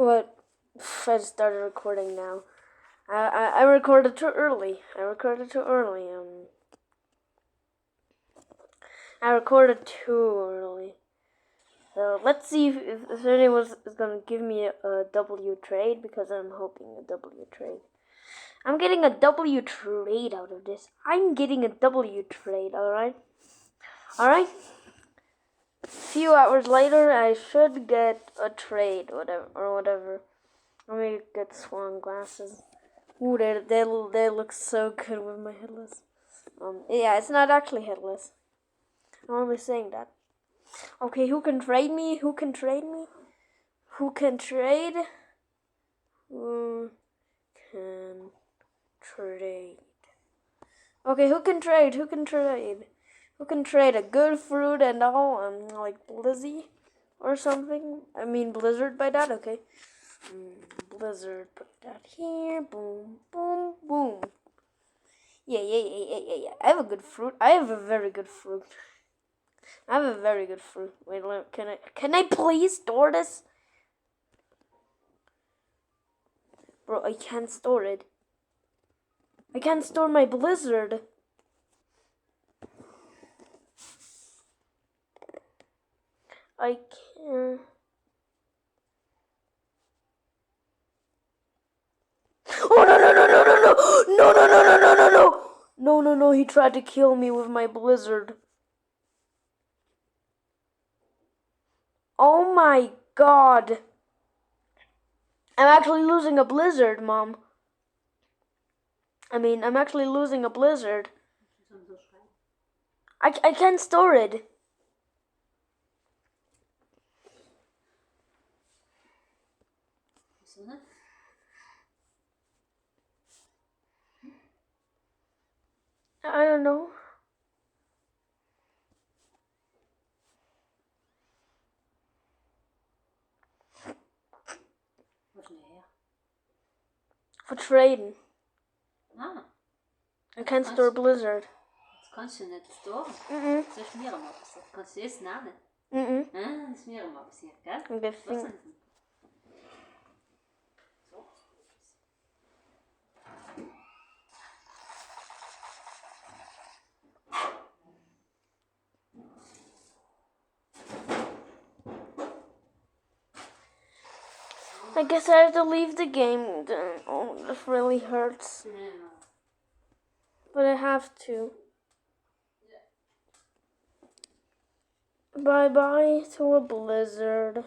What? I started recording now. I recorded too early. I recorded too early. So let's see if anyone is gonna give me a W trade, because I'm hoping a W trade. I'm getting a W trade out of this. I'm getting a W trade. All right. A few hours later, I should get a trade, whatever. Let me get swan glasses. Ooh, they look so good with my headless. Yeah, it's not actually headless. I'm only saying that. Okay, who can trade me? Who can trade me? Who can trade? Who can trade? Okay, who can trade? Who can trade? Who can trade a good fruit and all? Like Blizzy or something. I mean Blizzard by that. Okay. Blizzard. Put that here. Boom, boom, boom. Yeah. I have a good fruit. I have a very good fruit. Wait, can I please store this? Bro, I can't store it. I can't store my Blizzard. I can't. Oh no, he tried to kill me with my Blizzard. Oh my god. I'm actually losing a Blizzard, Mom. I'm actually losing a Blizzard. I can't store it. I don't know. For trading. Ah. I can't store Blizzard. Dat kan je net storen. Zo smeren maar eens. Dat kan je eerst naden. Smeren maar eens hier, kijk. Okay, think. I guess I have to leave the game. Oh, this really hurts. But I have to. Bye-bye to a Blizzard.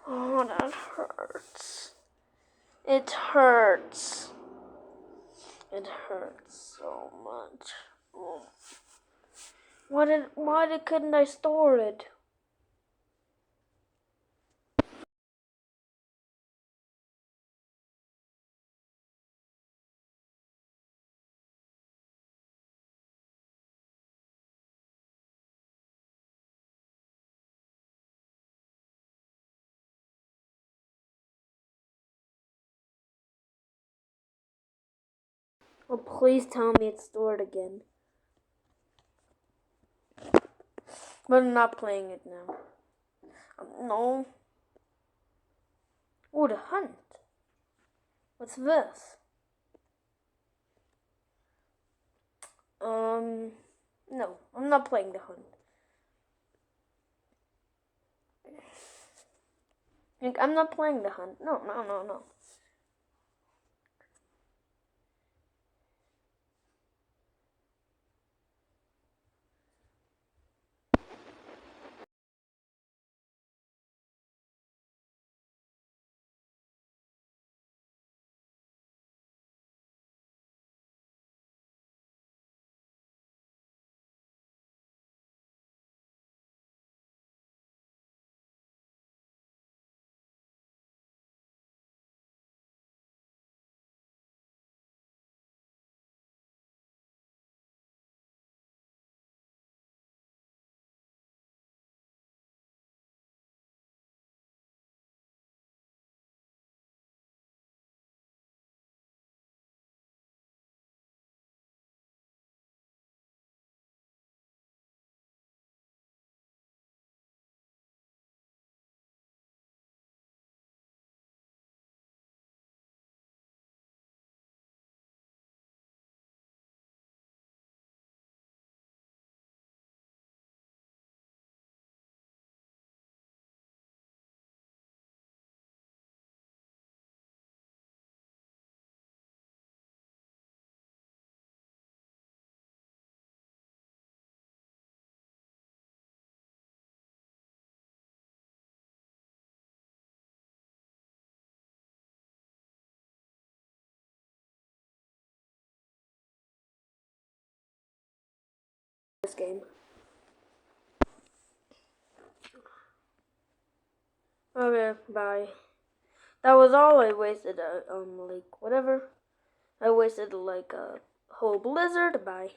Oh, that hurts. It hurts. It hurts so much. Oh. Why couldn't I store it? Oh, please tell me it's stored again. But I'm not playing it now. No. Oh, the hunt. What's this? No, I'm not playing the hunt. I'm not playing the hunt. No. this game. Okay, bye. That was all. I wasted like whatever. I wasted like a whole blizzard. Bye.